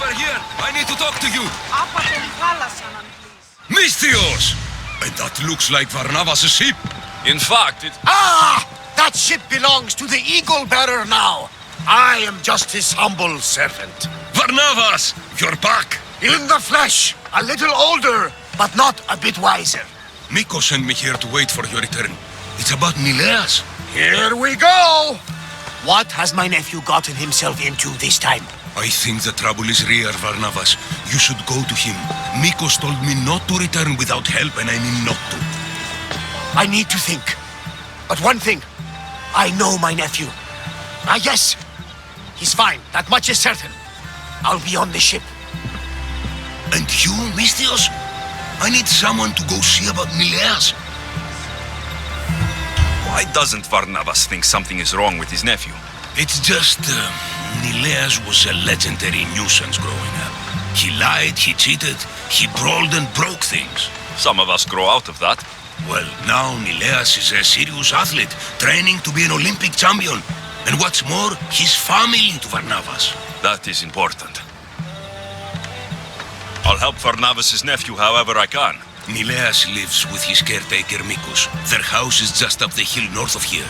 over here! I need to talk to you! please. Mystios! And that looks like Varnavas' ship. In fact, it... Ah! That ship belongs to the Eagle Bearer now. I am just his humble servant. Varnavas! You're back! In the flesh. A little older, but not a bit wiser. Miko sent me here to wait for your return. It's about Nileas. Here we go! What has my nephew gotten himself into this time? I think the trouble is real, Varnavas. You should go to him. Mikos told me not to return without help, and I mean not to. I need to think. But one thing, I know my nephew. Ah, yes. He's fine. That much is certain. I'll be on the ship. And you, Mystios? I need someone to go see about Nileas. Why doesn't Varnavas think something is wrong with his nephew? It's just, Nileas was a legendary nuisance growing up. He lied, he cheated, he brawled and broke things. Some of us grow out of that. Well, now Nileas is a serious athlete, training to be an Olympic champion. And what's more, he's family to Varnavas. That is important. I'll help Varnavas' nephew however I can. Nileas lives with his caretaker Mikos. Their house is just up the hill north of here.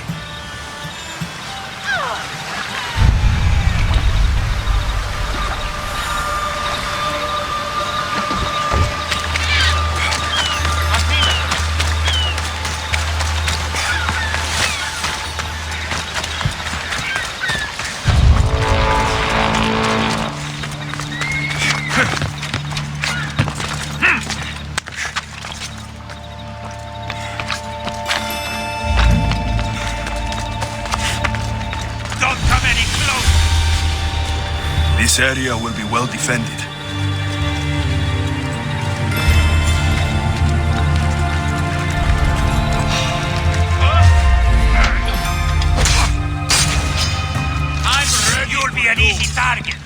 This area will be well defended. I'm ready. You'll be an easy target.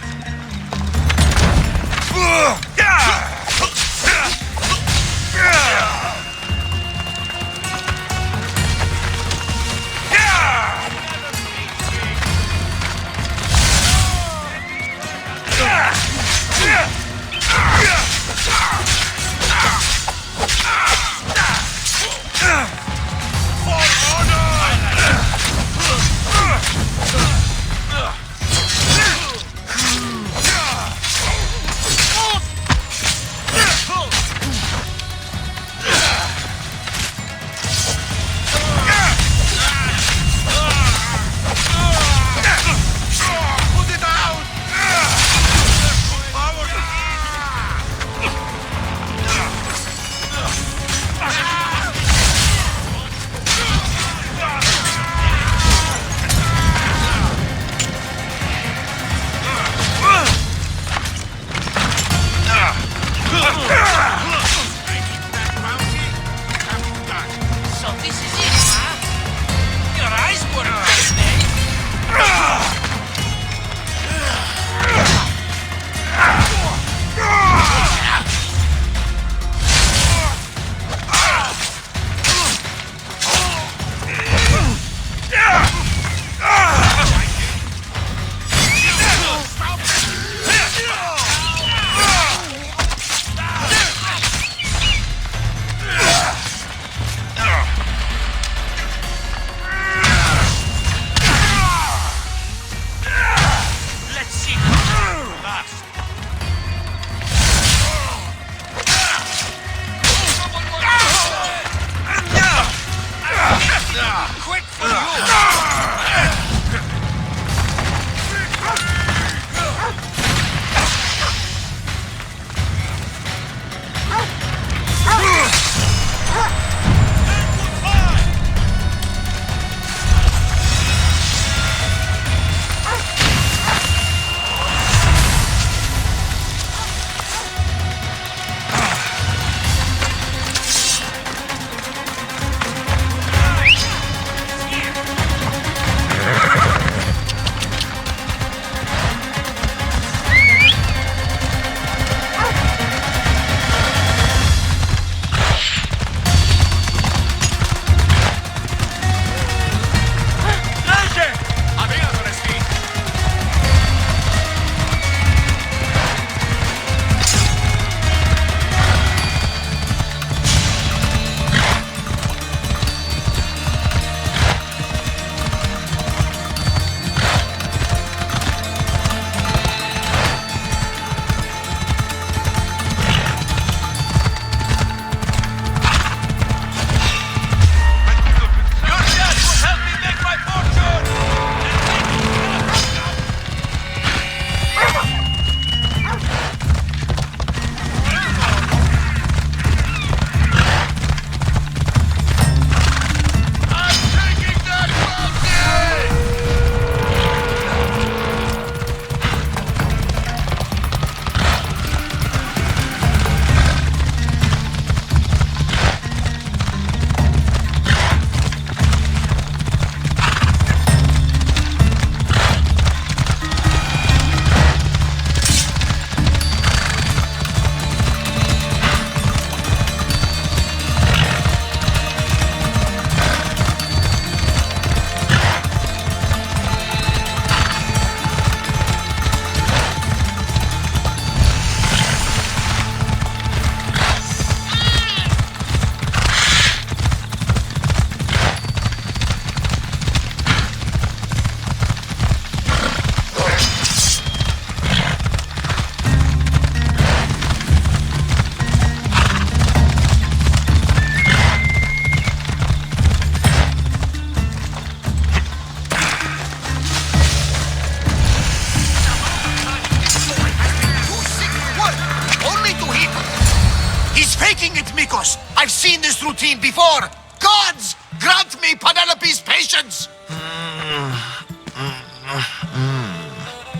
making it, Mikos! I've seen this routine before! Gods! Grant me Penelope's patience!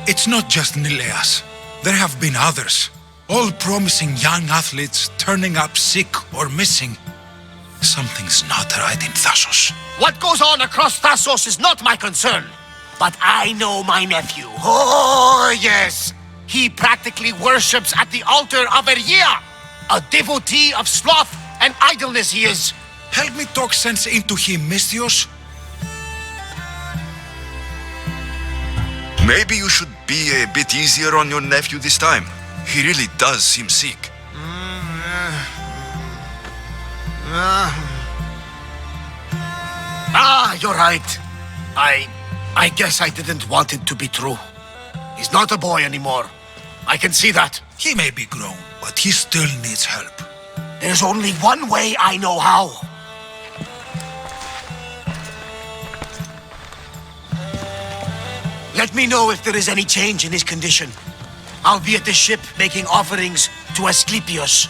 It's not just Nileas. There have been others. All promising young athletes turning up sick or missing. Something's not right in Thassos. What goes on across Thassos is not my concern. But I know my nephew. Oh, yes! He practically worships at the altar of Eria! A devotee of sloth and idleness he is. Help me talk sense into him, Misthios. Maybe you should be a bit easier on your nephew this time. He really does seem sick. You're right. I guess I didn't want it to be true. He's not a boy anymore. I can see that. He may be grown, but he still needs help. There's only one way I know how. Let me know if there is any change in his condition. I'll be at the ship making offerings to Asclepius.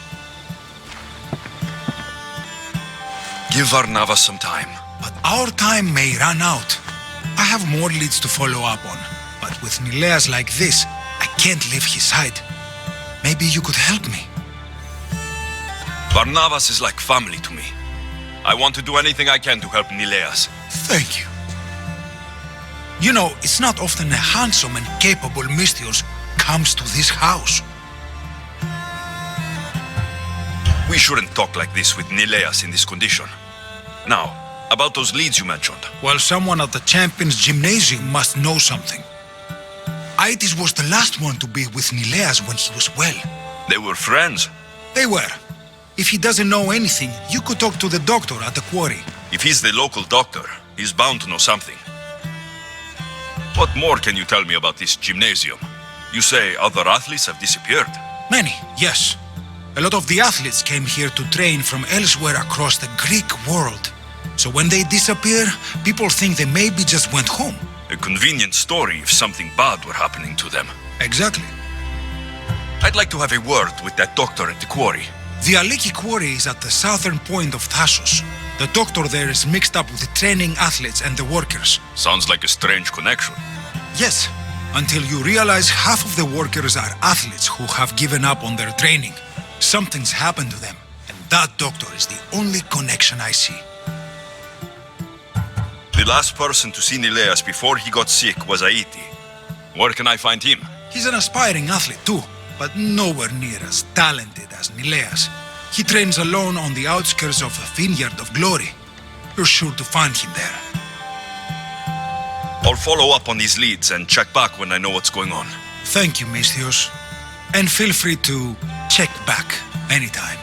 Give Varnava some time. But our time may run out. I have more leads to follow up on. But with Nileas like this, I can't leave his side. Maybe you could help me. Varnavas is like family to me. I want to do anything I can to help Nileas. Thank you. You know, it's not often a handsome and capable Misthios comes to this house. We shouldn't talk like this with Nileas in this condition. Now, about those leads you mentioned. Well, someone at the Champions Gymnasium must know something. Aitis was the last one to be with Nileas when he was well. They were friends. They were. If he doesn't know anything, you could talk to the doctor at the quarry. If he's the local doctor, he's bound to know something. What more can you tell me about this gymnasium? You say other athletes have disappeared? Many, yes. A lot of the athletes came here to train from elsewhere across the Greek world. So when they disappear, people think they maybe just went home. A convenient story if something bad were happening to them. Exactly. I'd like to have a word with that doctor at the quarry. The Aliki quarry is at the southern point of Thassos. The doctor there is mixed up with the training athletes and the workers. Sounds like a strange connection. Yes, until you realize half of the workers are athletes who have given up on their training. Something's happened to them, and that doctor is the only connection I see. The last person to see Nileas before he got sick was Aiti. Where can I find him? He's an aspiring athlete too, but nowhere near as talented as Nileas. He trains alone on the outskirts of the Vineyard of Glory. You're sure to find him there. I'll follow up on these leads and check back when I know what's going on. Thank you, Misthios. And feel free to check back anytime.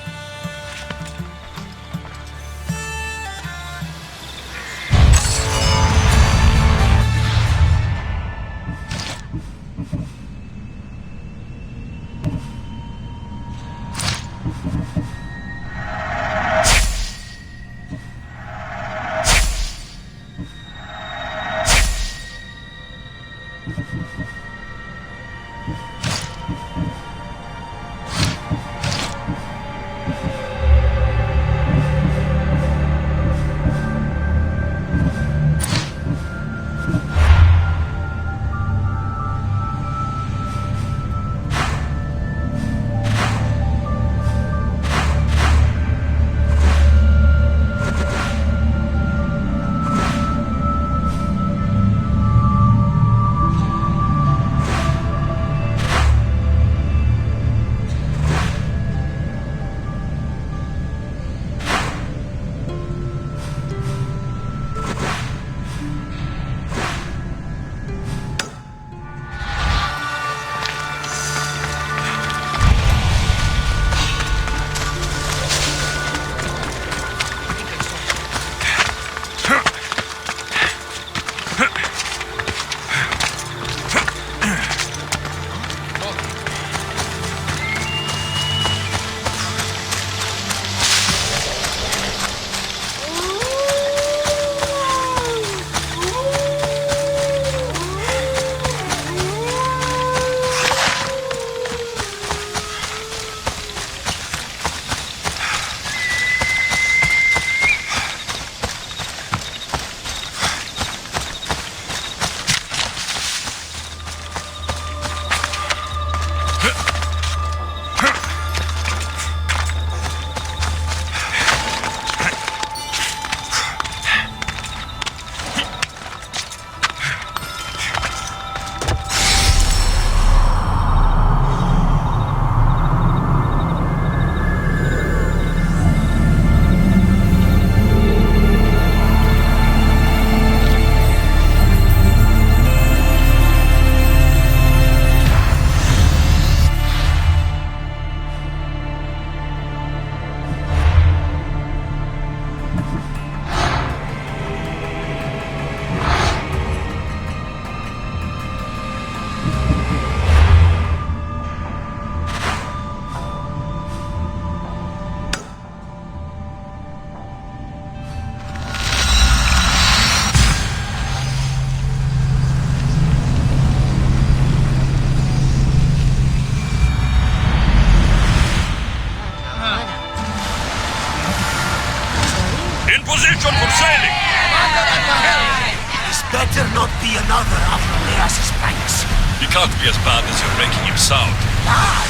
be another of Layla's pranks. He can't be as bad as you're making him sound. Bad?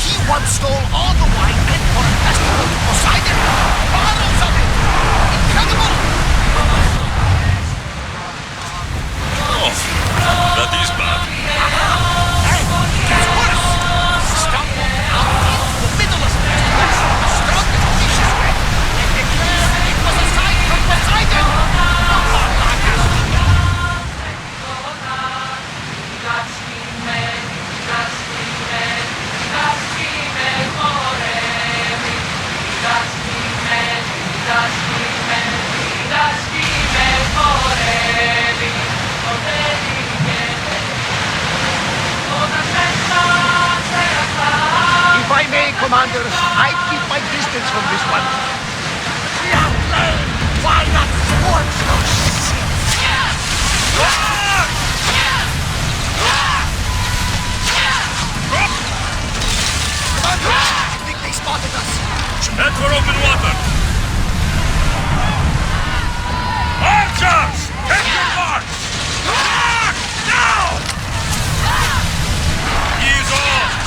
He once stole all the wine meant for a festival to Poseidon. Bottles of it! Incredible! Oh, that is bad. Hey, it gets worse! He stumbled out into the middle of the festival, the strongest fishes went, and declared it was a sign from Poseidon! If I may, Commander, I'd keep my distance from this one. We have flame! Why not scorch those shits? Commander, I think they spotted us. Head for open water! Archers! Take your march! Now! Ease off!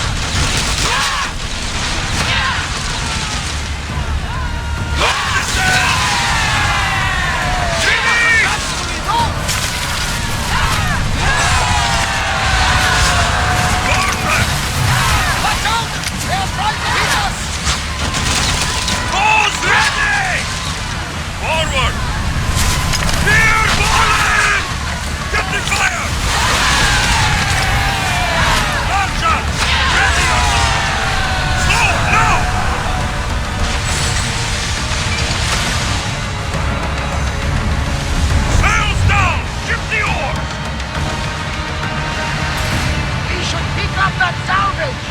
Forward! Here, volley! Get the fire! Archer! Ready! Slow! Now! Sails down! Ship the oar! We should pick up that salvage!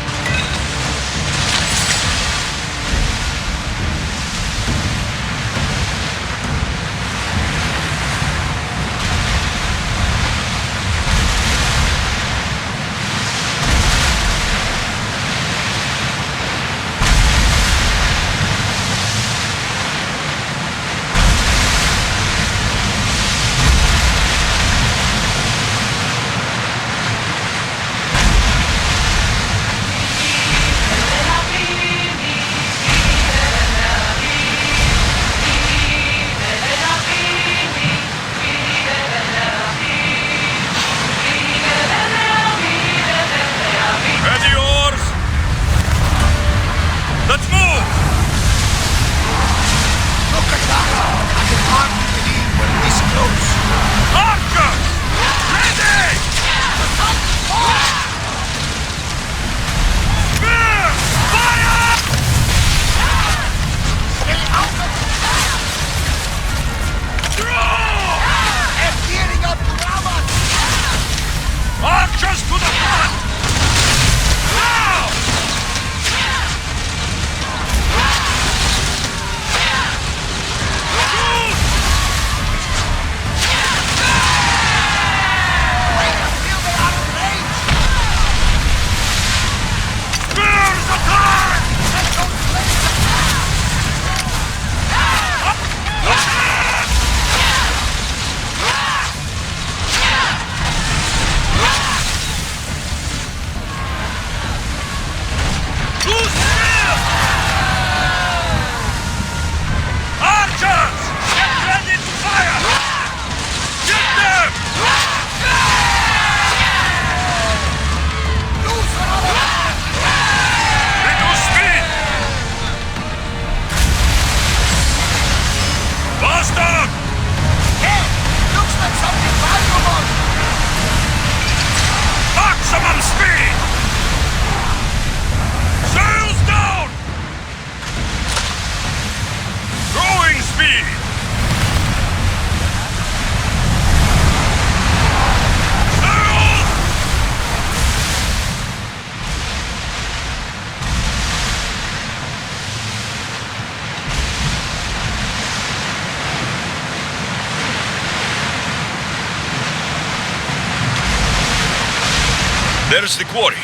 There's the quarry.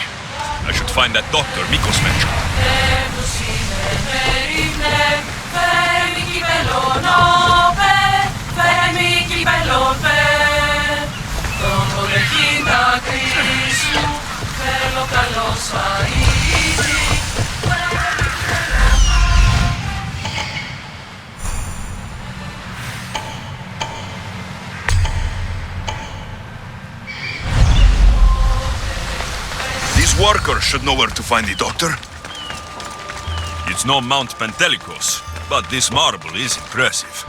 I should find that doctor Mikos mentioned. workers should know where to find the doctor. It's no Mount Pentelicus, but this marble is impressive.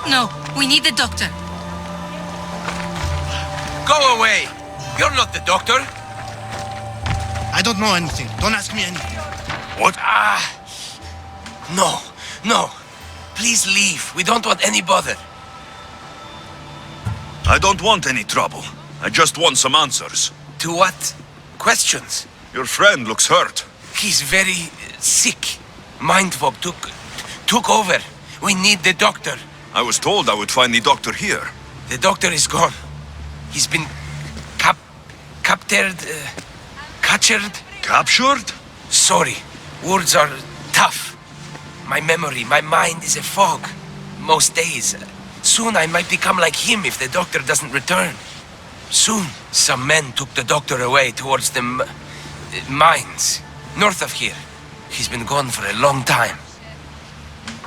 No, we need the doctor. Go away! You're not the doctor! I don't know anything. Don't ask me anything. What? No, no. Please leave. We don't want any bother. I don't want any trouble. I just want some answers. To what? Questions? Your friend looks hurt. He's very sick. Mind fog took over. We need the doctor. I was told I would find the doctor here. The doctor is gone. He's been captured. Captured? Sorry. Words are tough. My memory, my mind is a fog. Most days. Soon I might become like him if the doctor doesn't return. Soon. Some men took the doctor away towards the mines. North of here. He's been gone for a long time.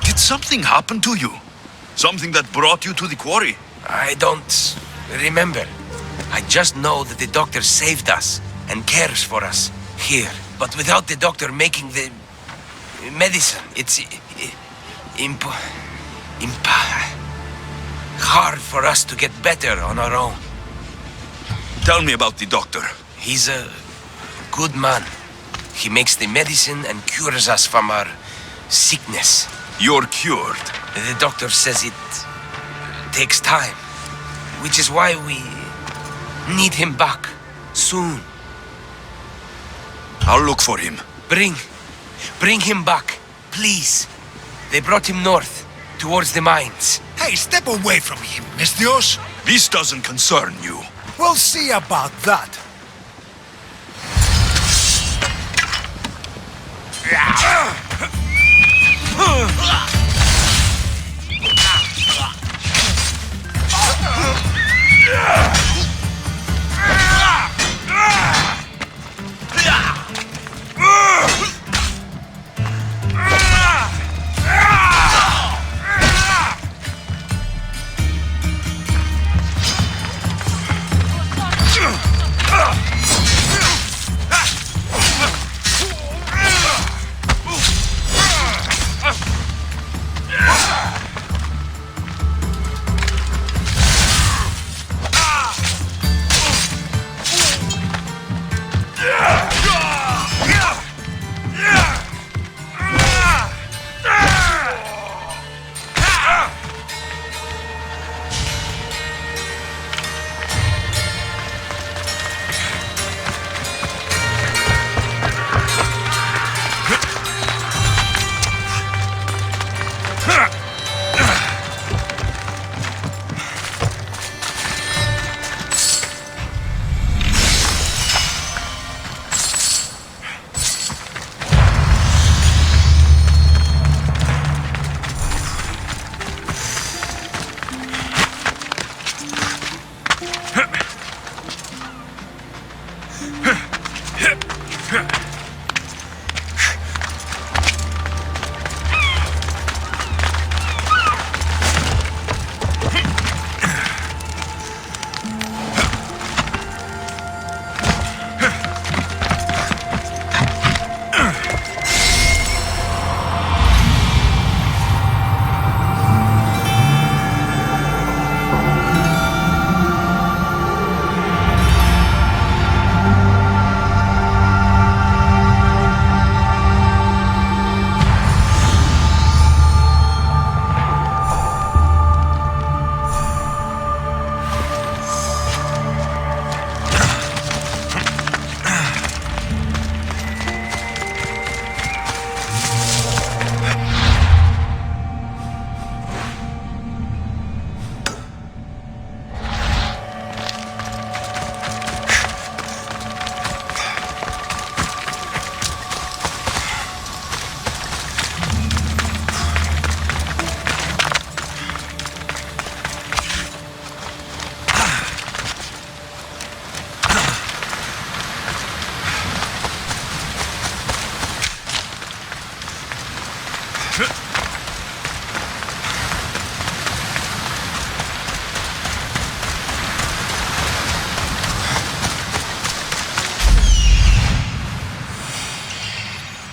Did something happen to you? Something that brought you to the quarry? I don't remember. I just know that the doctor saved us and cares for us here. But without the doctor making the medicine, it's hard for us to get better on our own. Tell me about the doctor. He's a good man. He makes the medicine and cures us from our sickness. You're cured. The doctor says it takes time, which is why we need him back soon. I'll look for him. Bring him back, please. They brought him north, towards the mines. Hey, step away from him, Misthios. This doesn't concern you. We'll see about that.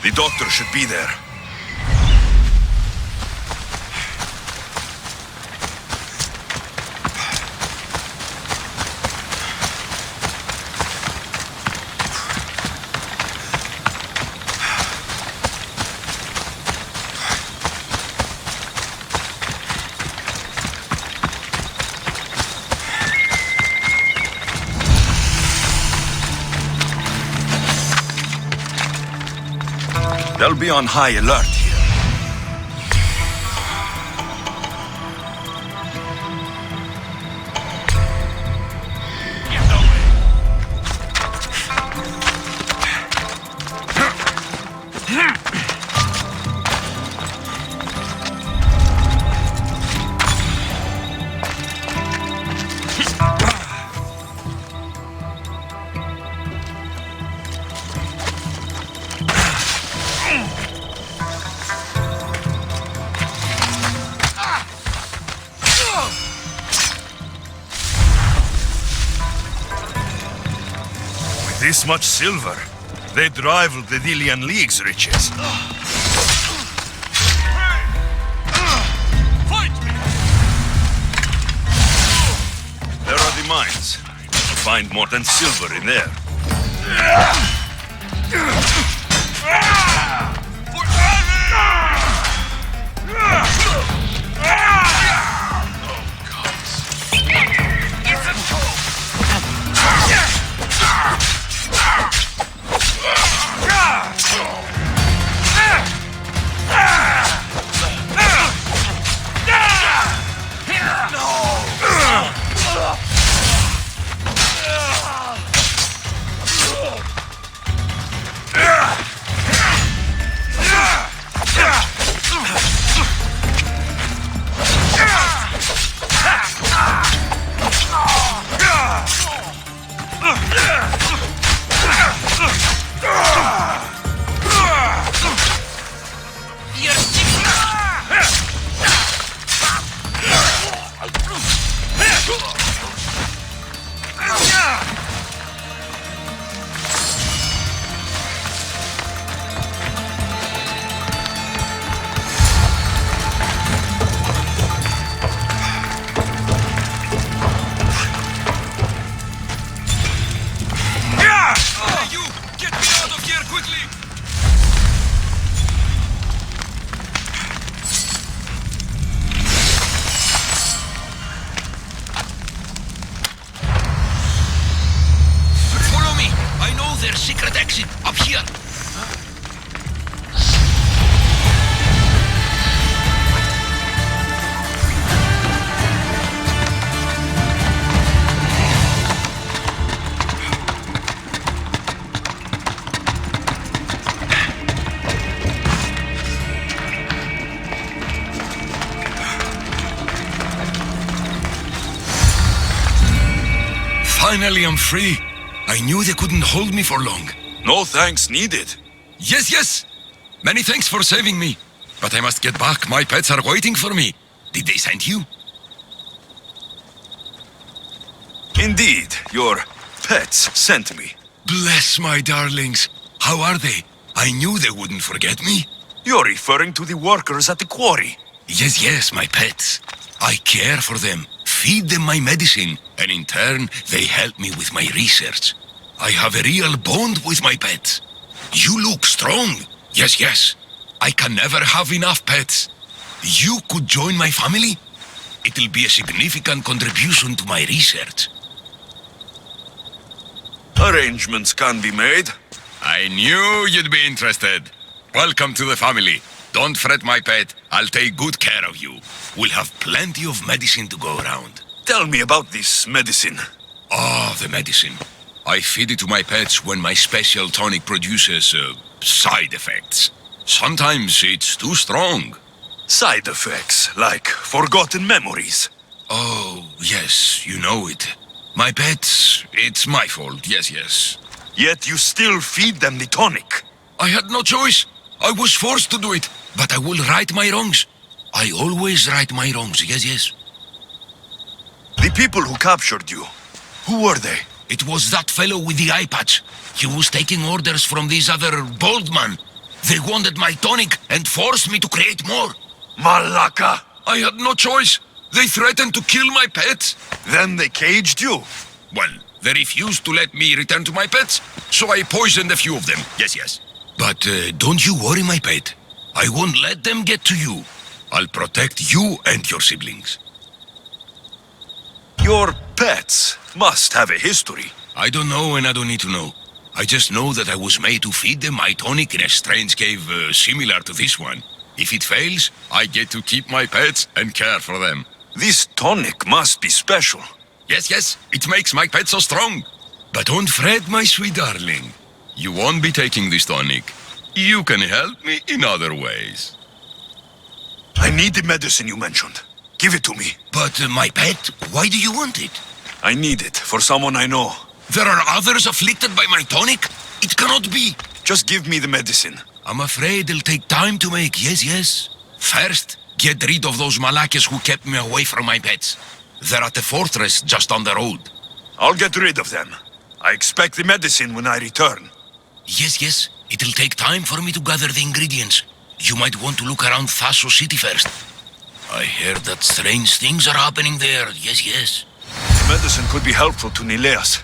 The doctor should be there. They'll be on high alert here. This much silver, they'd rival the Delian League's riches. Fight me! There are the mines. You'll find more than silver in there. Finally, I'm free. I knew they couldn't hold me for long. No thanks needed. Yes. Many thanks for saving me. But I must get back. My pets are waiting for me. Did they send you? Indeed, your pets sent me. Bless my darlings. How are they? I knew they wouldn't forget me. You're referring to the workers at the quarry. Yes, my pets. I care for them, feed them my medicine, and in turn, they help me with my research. I have a real bond with my pets. You look strong. Yes. I can never have enough pets. You could join my family? It'll be a significant contribution to my research. Arrangements can be made. I knew you'd be interested. Welcome to the family. Don't fret, my pet. I'll take good care of you. We'll have plenty of medicine to go around. Tell me about this medicine. The medicine. I feed it to my pets when my special tonic produces, side effects. Sometimes it's too strong. Side effects, like forgotten memories. Oh, yes, you know it. My pets, it's my fault, yes. Yet you still feed them the tonic. I had no choice. I was forced to do it, but I will right my wrongs. I always right my wrongs, yes. The people who captured you, who were they? It was that fellow with the eye patch. He was taking orders from this other bald man. They wanted my tonic and forced me to create more. Malaka! I had no choice. They threatened to kill my pets. Then they caged you? Well, they refused to let me return to my pets, so I poisoned a few of them. Yes. But don't you worry, my pet. I won't let them get to you. I'll protect you and your siblings. Your pets must have a history. I don't know and I don't need to know. I just know that I was made to feed them my tonic in a strange cave similar to this one. If it fails, I get to keep my pets and care for them. This tonic must be special. Yes, it makes my pet so strong. But don't fret, my sweet darling. You won't be taking this tonic. You can help me in other ways. I need the medicine you mentioned. Give it to me. But my pet, why do you want it? I need it for someone I know. There are others afflicted by my tonic? It cannot be. Just give me the medicine. I'm afraid it'll take time to make, yes. First, get rid of those Malakas who kept me away from my pets. They're at the fortress just on the road. I'll get rid of them. I expect the medicine when I return. Yes. It'll take time for me to gather the ingredients. You might want to look around Thasos City first. I heard that strange things are happening there. Yes. The medicine could be helpful to Nileas.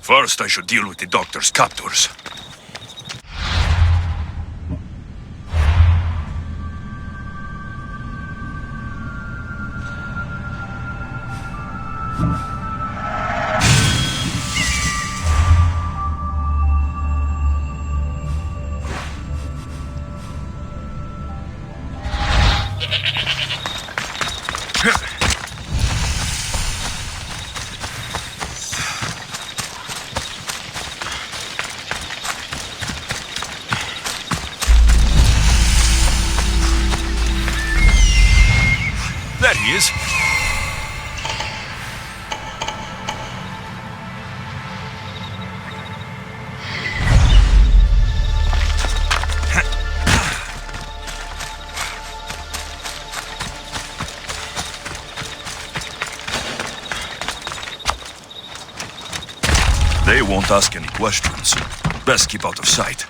First, I should deal with the doctor's captors. There he is. They won't ask any questions. Best keep out of sight.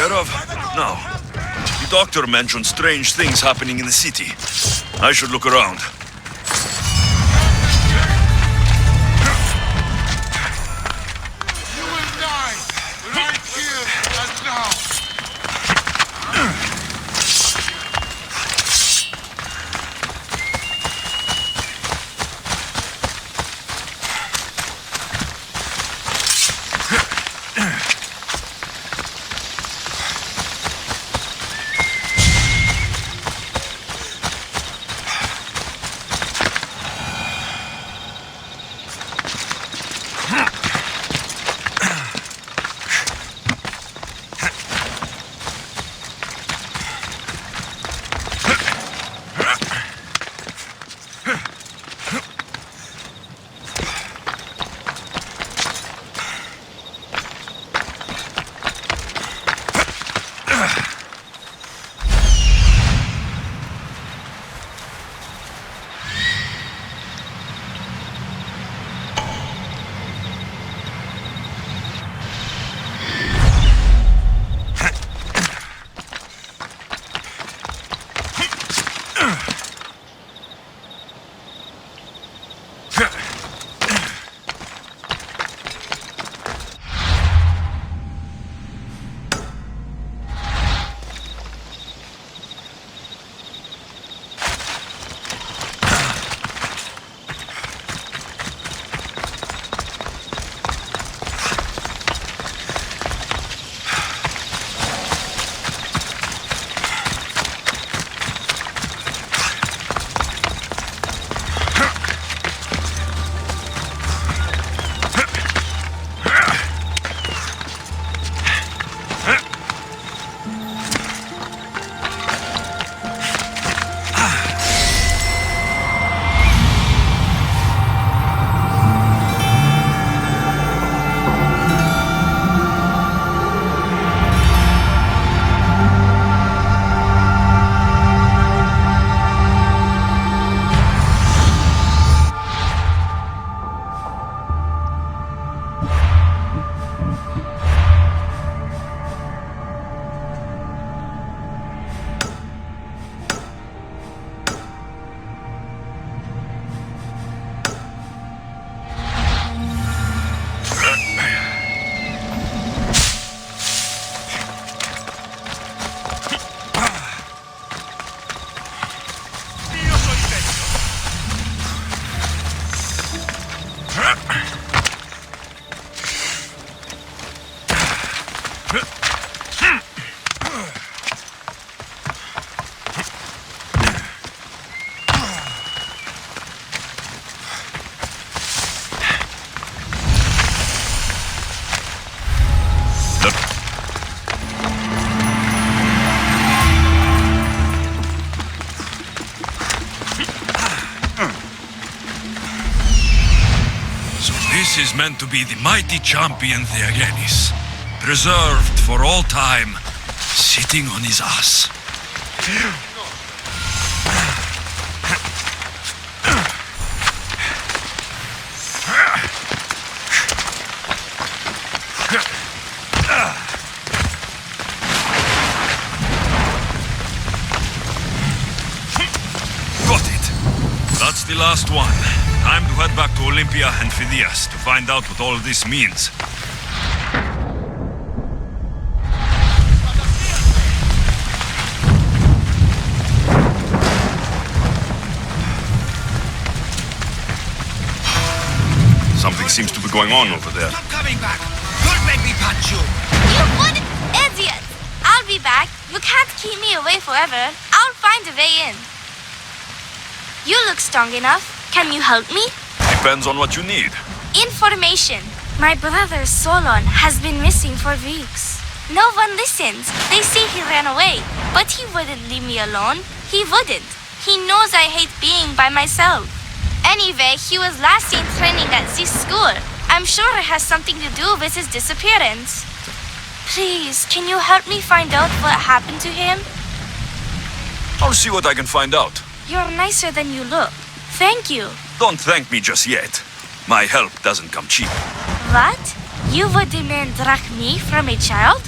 care of? No. The doctor mentioned strange things happening in the city. I should look around. You will die right here and now. This is meant to be the mighty champion Theogenes, preserved for all time, sitting on his ass. Got it. That's the last one. Time to head back to Olympia and Phidias to find out what all this means. Something seems to be going on over there. Stop coming back! Don't make me punch you! You would idiot! I'll be back. You can't keep me away forever. I'll find a way in. You look strong enough. Can you help me? Depends on what you need. Information. My brother Solon has been missing for weeks. No one listens. They say he ran away, but he wouldn't leave me alone. He wouldn't. He knows I hate being by myself. Anyway, he was last seen training at this school. I'm sure it has something to do with his disappearance. Please, can you help me find out what happened to him? I'll see what I can find out. You're nicer than you look. Thank you. Don't thank me just yet. My help doesn't come cheap. What? You would demand drachmae from a child?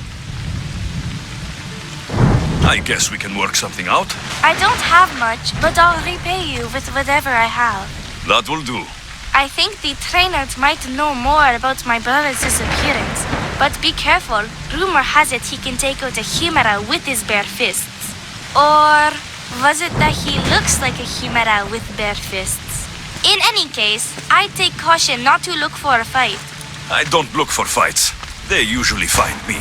I guess we can work something out. I don't have much, but I'll repay you with whatever I have. That will do. I think the trainers might know more about my brother's disappearance, but be careful. Rumor has it he can take out a Chimera with his bare fists. Or was it that he looks like a Chimera with bare fists? In any case, I take caution not to look for a fight. I don't look for fights. They usually find me.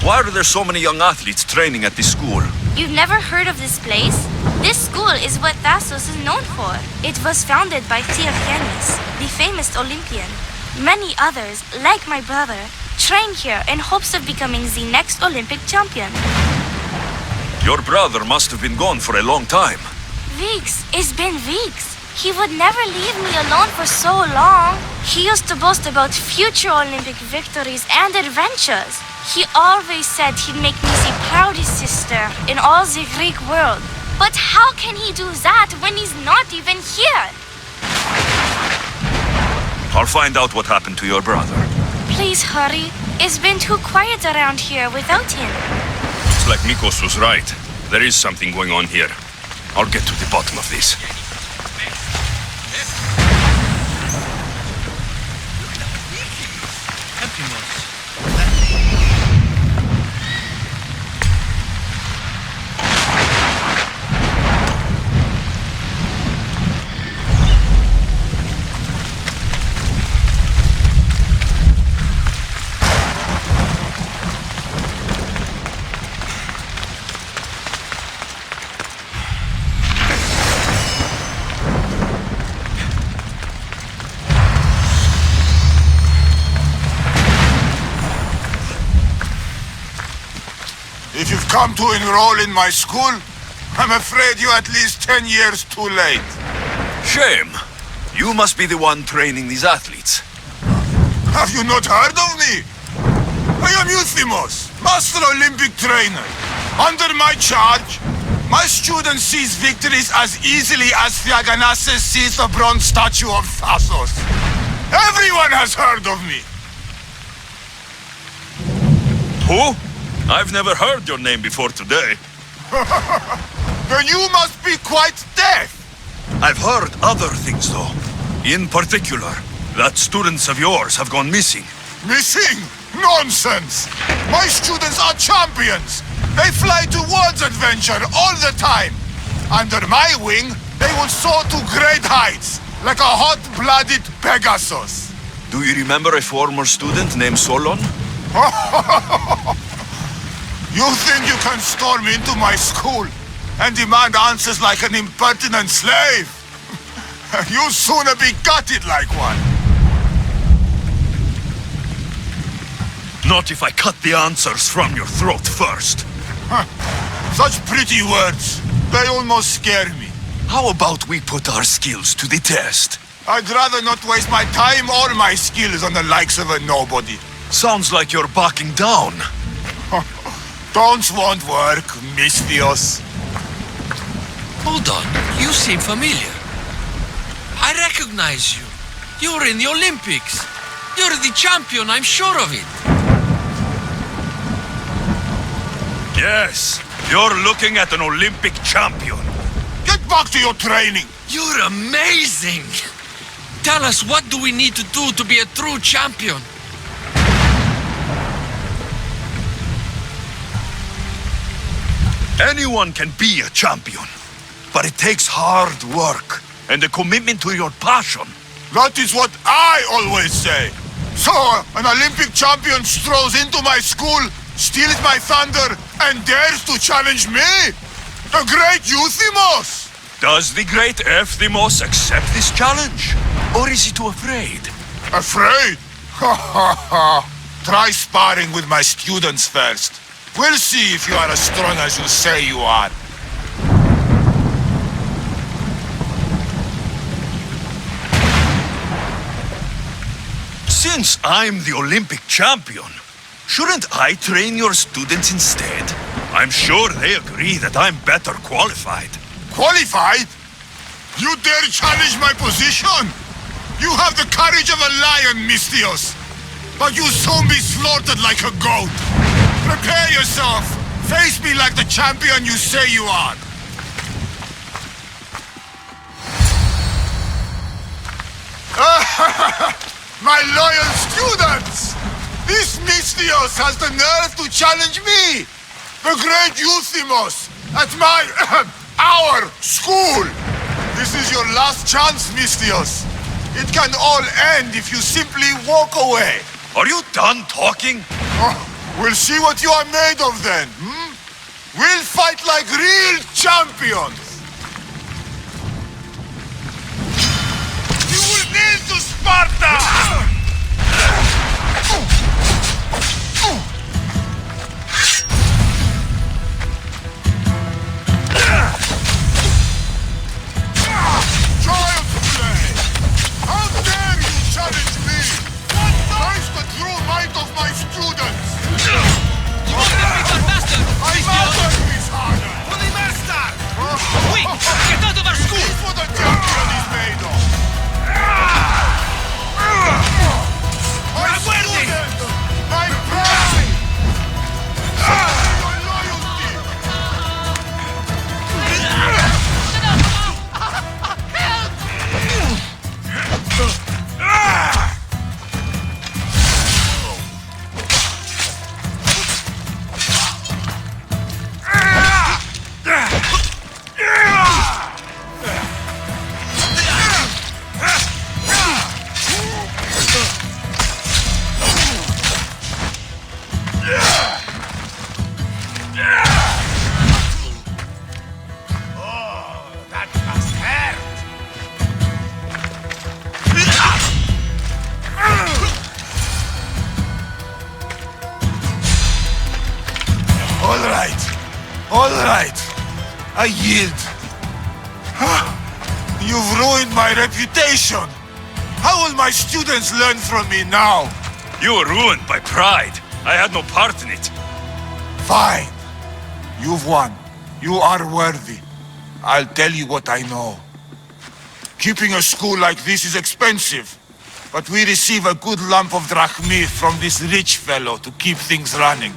Why are there so many young athletes training at this school? You've never heard of this place? This school is what Thasos is known for. It was founded by Theogenes, the famous Olympian. Many others, like my brother, train here in hopes of becoming the next Olympic champion. Your brother must have been gone for a long time. Weeks. It's been weeks. He would never leave me alone for so long. He used to boast about future Olympic victories and adventures. He always said he'd make me the proudest sister in all the Greek world. But how can he do that when he's not even here? I'll find out what happened to your brother. Please hurry. It's been too quiet around here without him. Looks like Nikos was right. There is something going on here. I'll get to the bottom of this. If you've come to enroll in my school, I'm afraid you're at least 10 years too late. Shame. You must be the one training these athletes. Have you not heard of me? I am Euthymos, Master Olympic Trainer. Under my charge, my student sees victories as easily as Theogenes sees the bronze statue of Thasos. Everyone has heard of me. Who? I've never heard your name before today. Then you must be quite deaf. I've heard other things, though. In particular, that students of yours have gone missing. Missing? Nonsense! My students are champions! They fly towards adventure all the time! Under my wing, they will soar to great heights, like a hot-blooded Pegasus. Do you remember a former student named Solon? You think you can storm into my school and demand answers like an impertinent slave? You'll sooner be gutted like one. Not if I cut the answers from your throat first. Such pretty words. They almost scare me. How about we put our skills to the test? I'd rather not waste my time or my skills on the likes of a nobody. Sounds like you're backing down. Don't want work, Misthios. Hold on, you seem familiar. I recognize you. You're in the Olympics. You're the champion, I'm sure of it. Yes, you're looking at an Olympic champion. Get back to your training. You're amazing. Tell us, what do we need to do to be a true champion? Anyone can be a champion, but it takes hard work and a commitment to your passion. That is what I always say. So, an Olympic champion strolls into my school, steals my thunder, and dares to challenge me? The great Euthymos! Does the great Euthymos accept this challenge? Or is he too afraid? Afraid? Ha ha ha! Try sparring with my students first. We'll see if you are as strong as you say you are. Since I'm the Olympic champion, shouldn't I train your students instead? I'm sure they agree that I'm better qualified. Qualified? You dare challenge my position? You have the courage of a lion, Misthios. But you'll soon be slaughtered like a goat. Prepare yourself, Face me like the champion you say you are! My loyal students! This Mystios has the nerve to challenge me! The great Euthymos! At my... our school! This is your last chance, Mystios. It can all end if you simply walk away. Are you done talking? Oh, we'll see what you are made of then, hmm? We'll fight like real champions! You will kneel to Sparta! Child's play! How dare you challenge me? Face the true might of my students! You won't defeat our master! I master is harder! Holy master! Quick! Get out of our school! This is what a champion is made of! My students! My pride! Your loyalty! All right. I yield. You've ruined my reputation. How will my students learn from me now? You were ruined by pride. I had no part in it. Fine. You've won. You are worthy. I'll tell you what I know. Keeping a school like this is expensive, but we receive a good lump of drachmi from this rich fellow to keep things running.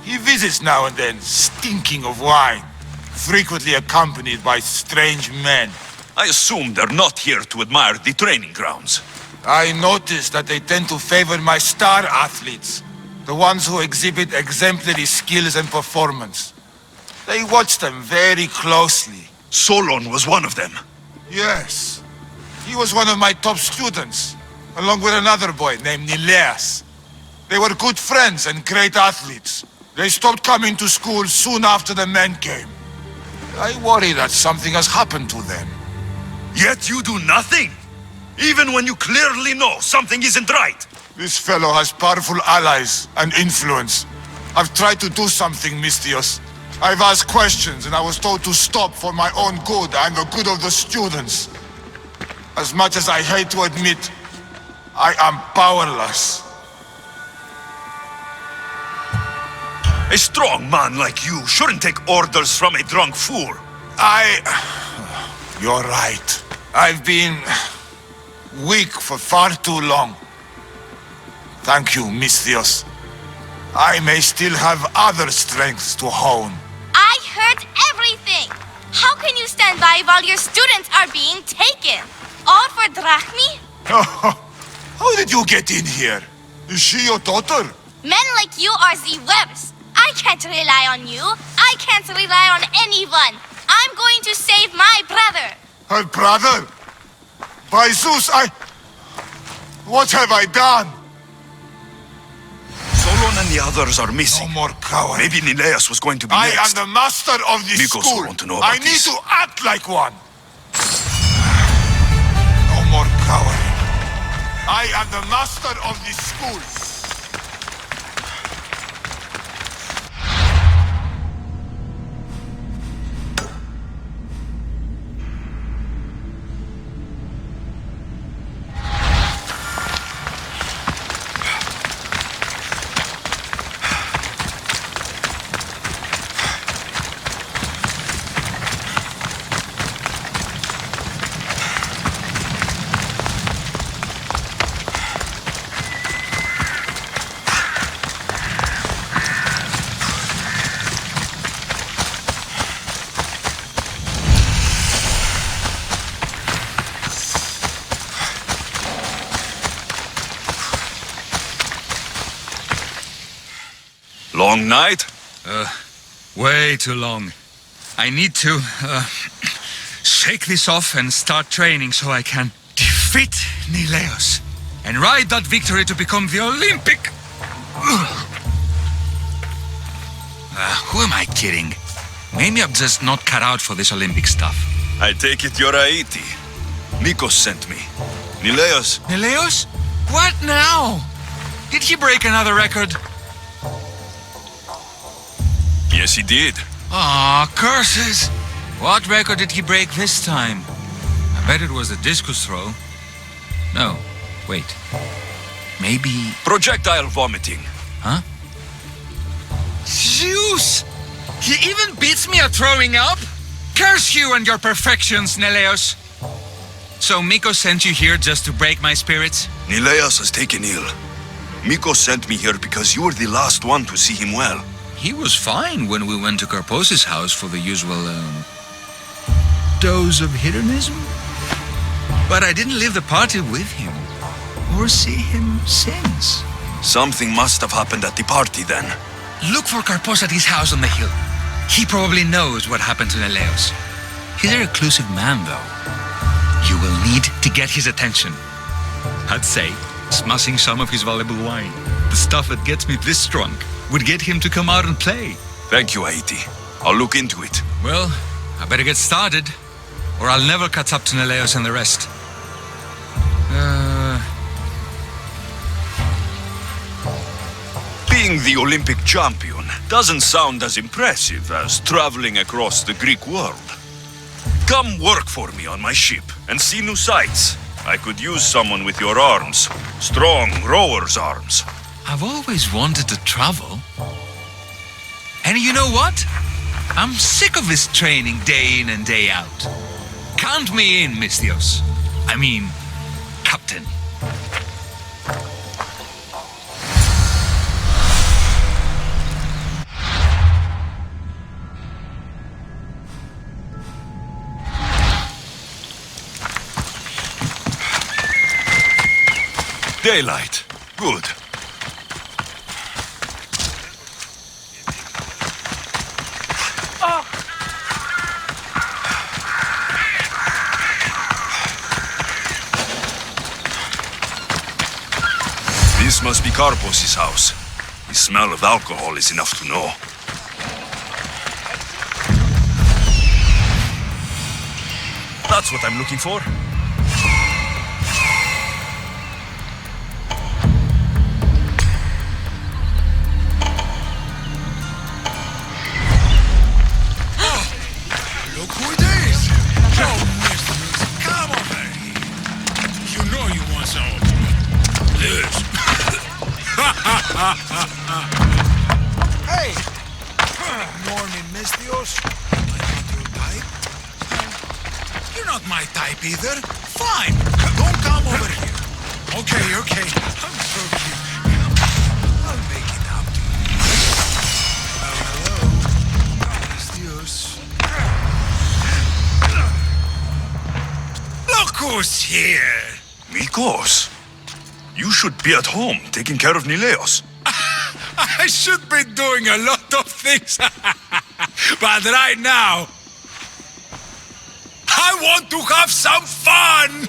He visits now and then, stinking of wine, frequently accompanied by strange men. I assume they're not here to admire the training grounds. I noticed that they tend to favor my star athletes, the ones who exhibit exemplary skills and performance. They watch them very closely. Solon was one of them. Yes. He was one of my top students, along with another boy named Nileas. They were good friends and great athletes. They stopped coming to school soon after the men came. I worry that something has happened to them. Yet you do nothing? Even when you clearly know something isn't right? This fellow has powerful allies and influence. I've tried to do something, Mystios. I've asked questions and I was told to stop for my own good and the good of the students. As much as I hate to admit, I am powerless. A strong man like you shouldn't take orders from a drunk fool. You're right. I've been weak for far too long. Thank you, Mystios. I may still have other strengths to hone. I heard everything! How can you stand by while your students are being taken? All for drachmi? How did you get in here? Is she your daughter? Men like you are the worst. I can't rely on you. I can't rely on anyone. I'm going to save my brother. Her brother? By Zeus, what have I done? Solon and the others are missing. No more coward. Maybe Nileas was going to be I next. am the master of this Nikos school. will want to know about I need this. to act like one. No more coward. I am the master of this school. Long night? Way too long. I need to, shake this off and start training so I can defeat Nileos and ride that victory to become the Olympic... who am I kidding? Maybe I'm just not cut out for this Olympic stuff. I take it you're Aiti. Nikos sent me. Nileos. Nileos? What now? Did he break another record? Yes, he did. Aw, curses! What record did he break this time? I bet it was the discus throw. No, wait. Maybe... Projectile vomiting. Huh? Zeus! He even beats me at throwing up? Curse you and your perfections, Nileos! So Miko sent you here just to break my spirits? Nileos has taken ill. Miko sent me here because you were the last one to see him well. He was fine when we went to Karpos' house for the usual, dose of hedonism. But I didn't leave the party with him, or see him since. Something must have happened at the party then. Look for Karpos at his house on the hill. He probably knows what happened to Nileos. He's a reclusive man, though. You will need to get his attention. I'd say, smashing some of his valuable wine, the stuff that gets me this drunk, would get him to come out and play. Thank you, Aiti. I'll look into it. Well, I better get started, or I'll never catch up to Nileos and the rest. Being the Olympic champion doesn't sound as impressive as traveling across the Greek world. Come work for me on my ship and see new sights. I could use someone with your arms. Strong rower's arms. I've always wanted to travel. And you know what? I'm sick of this training day in and day out. Count me in, Misthios. I mean, Captain. Daylight. Good. This must be Karpos' house. The smell of alcohol is enough to know. That's what I'm looking for. Look who it is! No, Misthios, come over here. You know you want some of this. Hey! Ignore me, Misthios. I'm not your type. You're not my type either. Fine! Don't come over here. Okay. I'm so cute. I'll make it up to you. Hello, Misthios. Look who's here! Mikos, you should be at home taking care of Nileos. I should be doing a lot of things, but right now, I want to have some fun!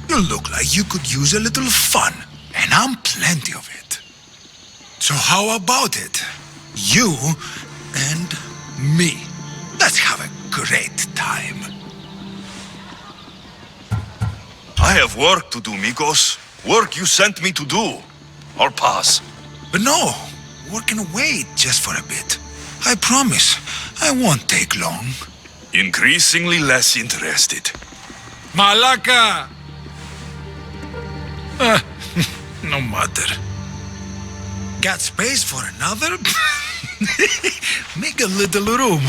You look like you could use a little fun, and I'm plenty of it. So how about it? You and me. Let's have a great time. I have work to do, Mikos. Work you sent me to do. I'll pass. But no, work can wait just for a bit. I promise, I won't take long. Increasingly less interested. Malaka! No matter. Got space for another? Make a little room.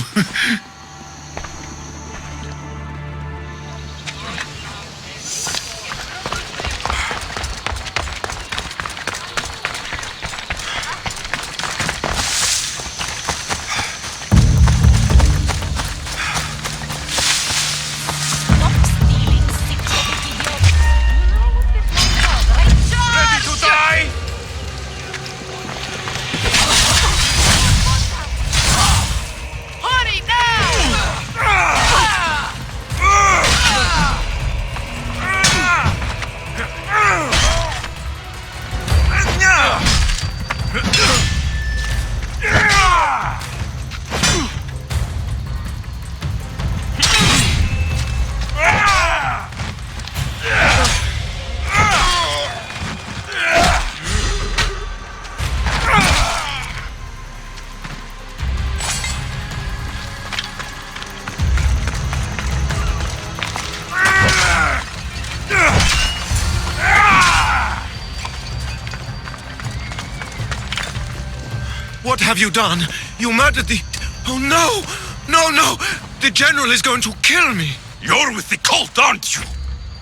have you done? You murdered the... Oh, no! No, no! The general is going to kill me! You're with the cult, aren't you?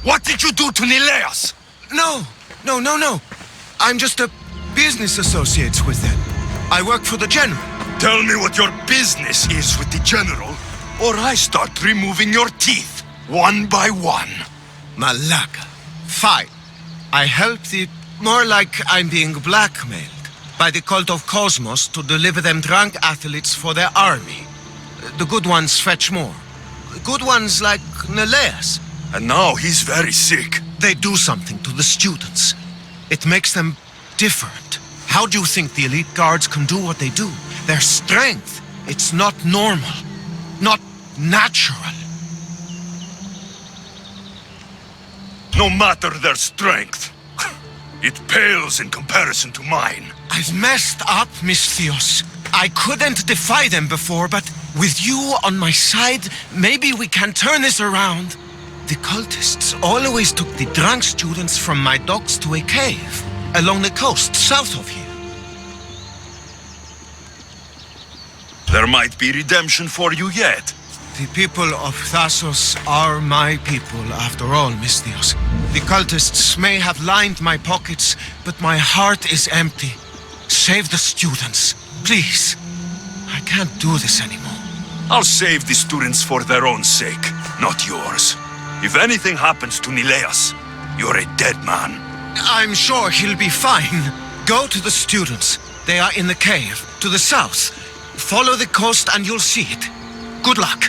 What did you do to Nileas? No! No. I'm just a business associate with them. I work for the general. Tell me what your business is with the general, or I start removing your teeth, one by one. Malaka. Fine. I help the... More like I'm being blackmailed by the Cult of Kosmos to deliver them drunk athletes for their army. The good ones fetch more. Good ones like Nileas. And now he's very sick. They do something to the students. It makes them different. How do you think the elite guards can do what they do? Their strength, it's not normal. Not natural. No matter their strength, it pales in comparison to mine. I've messed up, Misthios. I couldn't defy them before, but with you on my side, maybe we can turn this around. The cultists always took the drunk students from my docks to a cave along the coast south of here. There might be redemption for you yet. The people of Thassos are my people, after all, Misthios. The cultists may have lined my pockets, but my heart is empty. Save the students, please. I can't do this anymore. I'll save the students for their own sake, not yours. If anything happens to Nileas, you're a dead man. I'm sure he'll be fine. Go to the students. They are in the cave, to the south. Follow the coast and you'll see it. Good luck.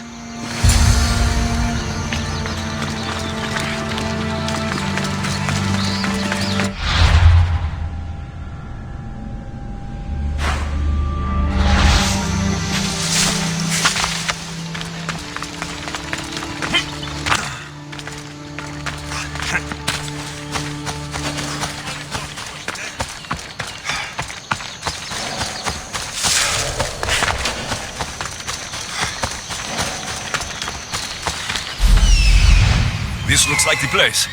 This looks like the place.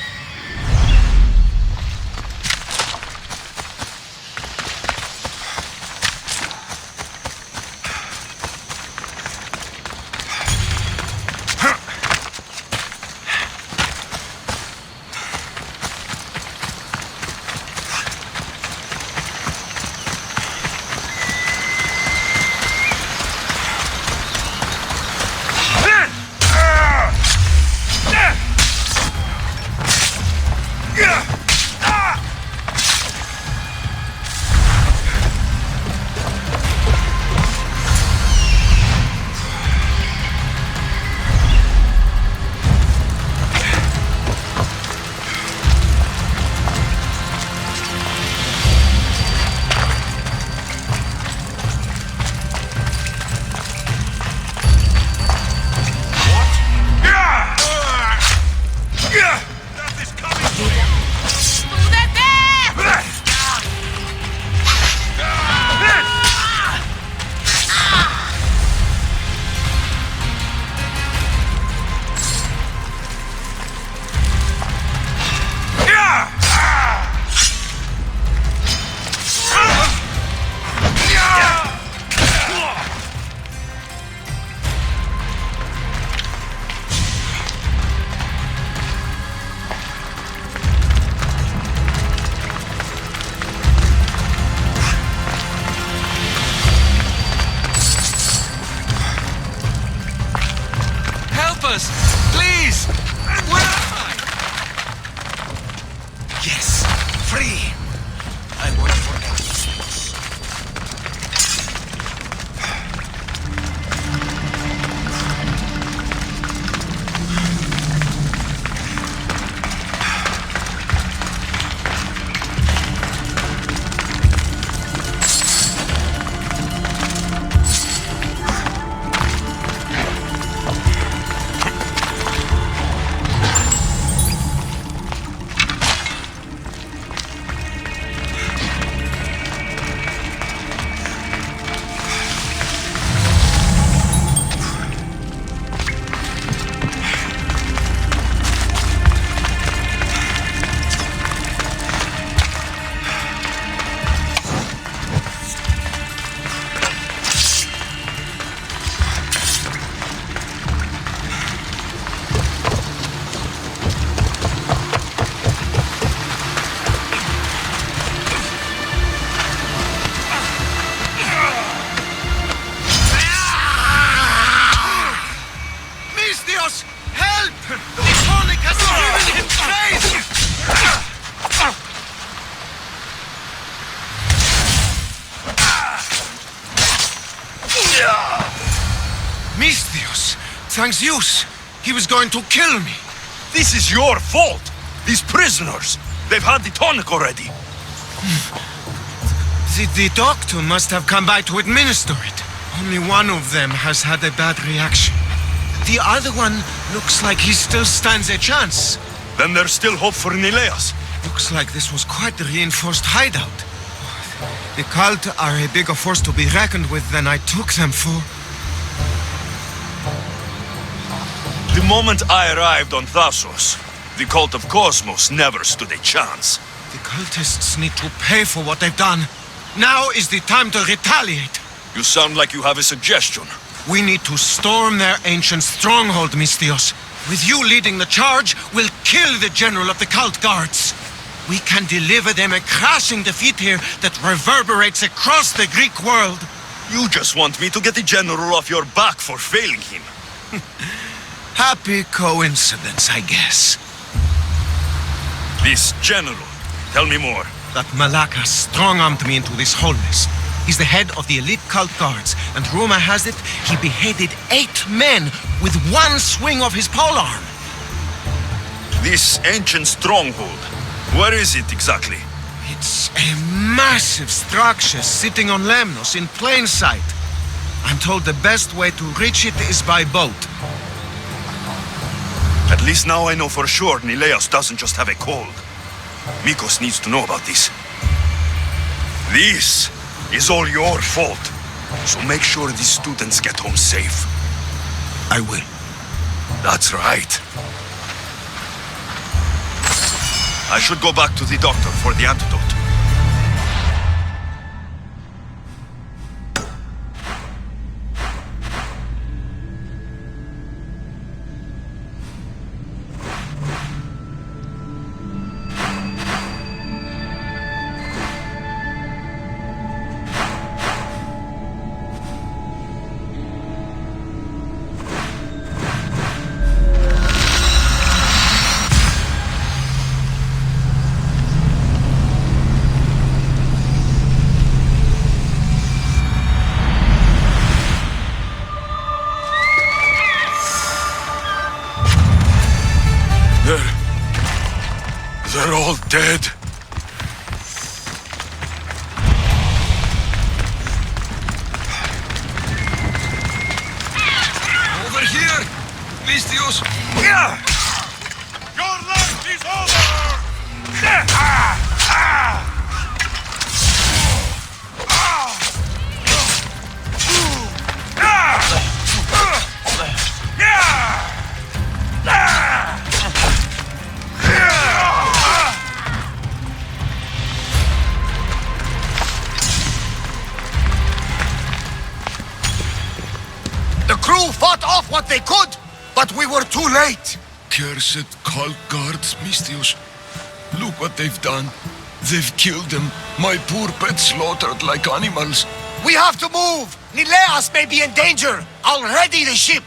Please! Where am I? Yes, free. I won't forget these things. Misthios! Thanks Zeus! He was going to kill me! This is your fault! These prisoners! They've had the tonic already! The doctor must have come by to administer it. Only one of them has had a bad reaction. The other one looks like he still stands a chance. Then there's still hope for Nileas. Looks like this was quite a reinforced hideout. The cult are a bigger force to be reckoned with than I took them for. The moment I arrived on Thassos, the Cult of Kosmos never stood a chance. The cultists need to pay for what they've done. Now is the time to retaliate. You sound like you have a suggestion. We need to storm their ancient stronghold, Misthios. With you leading the charge, we'll kill the general of the cult guards. We can deliver them a crashing defeat here that reverberates across the Greek world. You just want me to get the general off your back for failing him. Happy coincidence, I guess. This general, tell me more. That Malaka strong-armed me into this wholeness. He's the head of the elite cult guards, and rumor has it he beheaded 8 men with one swing of his polearm. This ancient stronghold, where is it exactly? It's a massive structure sitting on Lemnos in plain sight. I'm told the best way to reach it is by boat. At least now I know for sure Nileas doesn't just have a cold. Mikos needs to know about this. This is all your fault. So make sure these students get home safe. I will. That's right. I should go back to the doctor for the antidote. They're all dead. Over here! Misthios! Your life is over! The crew fought off what they could, but we were too late. Cursed cult guards, Misthios. Look what they've done. They've killed them. My poor pets slaughtered like animals. We have to move. Nileas may be in danger. I'll ready the ship.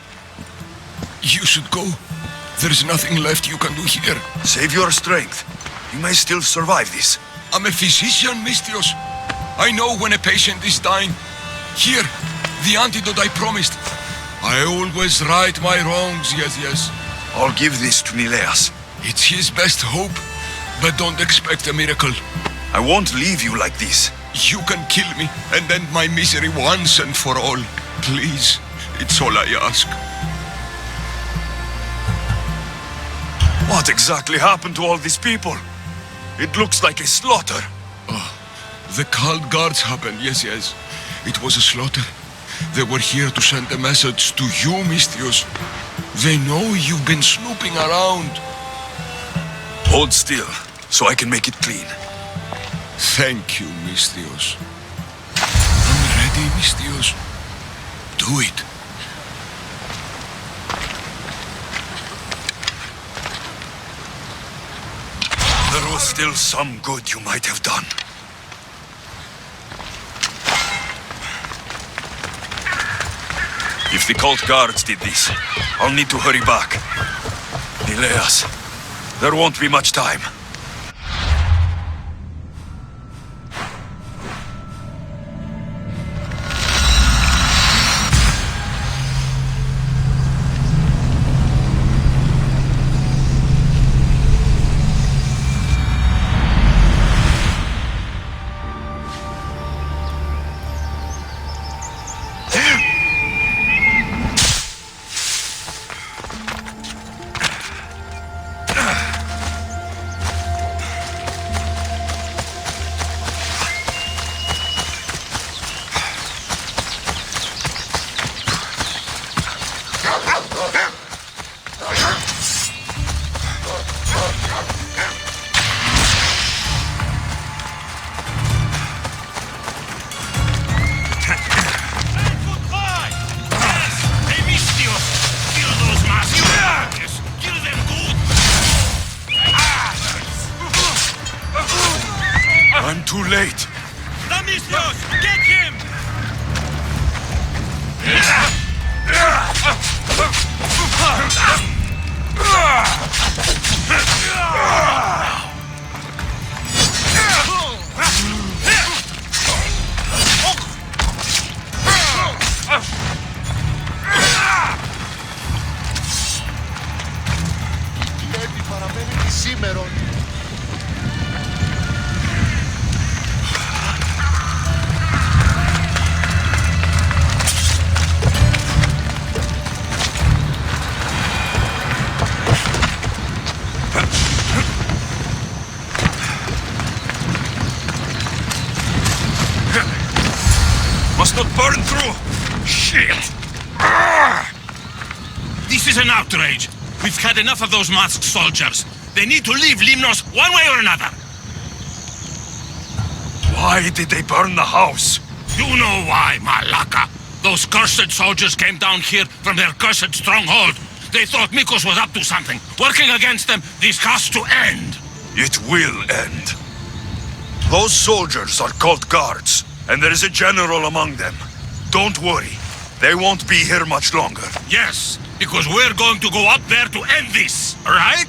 You should go. There's nothing left you can do here. Save your strength. You may still survive this. I'm a physician, Misthios. I know when a patient is dying. Here, the antidote I promised. I always right my wrongs, yes. I'll give this to Nileas. It's his best hope, but don't expect a miracle. I won't leave you like this. You can kill me and end my misery once and for all. Please, it's all I ask. What exactly happened to all these people? It looks like a slaughter. Oh, the cult guards happened, yes. It was a slaughter. They were here to send a message to you, Misthios. They know you've been snooping around. Hold still, so I can make it clean. Thank you, Misthios. I'm ready, Misthios. Do it. There was still some good you might have done. If the cult guards did this, I'll need to hurry back. Nileas, there won't be much time. I'm too late. Damisios, get him! Must not burn through! Shit! This is an outrage. We've had enough of those masked soldiers. They need to leave Limnos one way or another. Why did they burn the house? You know why, Malaka. Those cursed soldiers came down here from their cursed stronghold. They thought Mikos was up to something. Working against them, this has to end. It will end. Those soldiers are called guards, and there is a general among them. Don't worry. They won't be here much longer. Yes, because we're going to go up there to end this, right?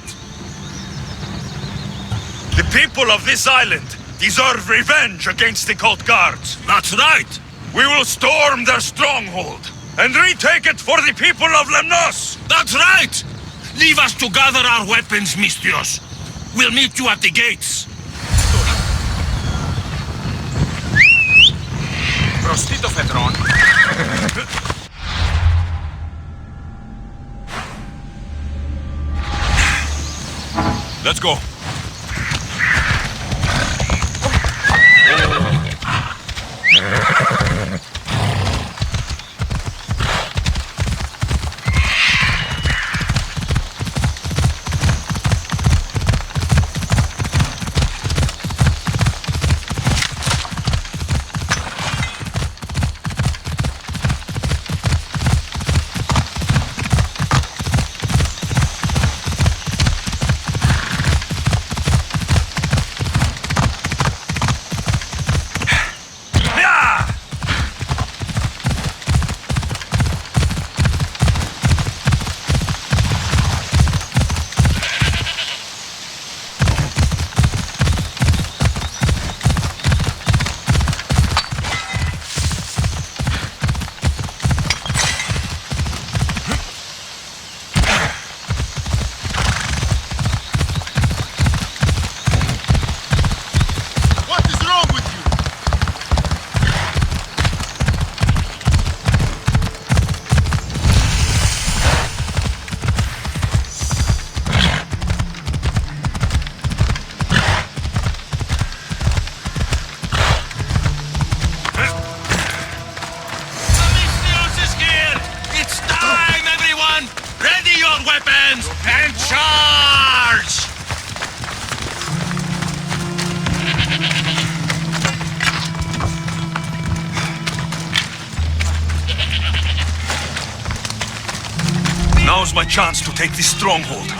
The people of this island deserve revenge against the cult guards. That's right. We will storm their stronghold and retake it for the people of Lemnos. That's right. Leave us to gather our weapons, Mistios. We'll meet you at the gates. Προστίτο φεδρών. Let's go. Now's my chance to take this stronghold.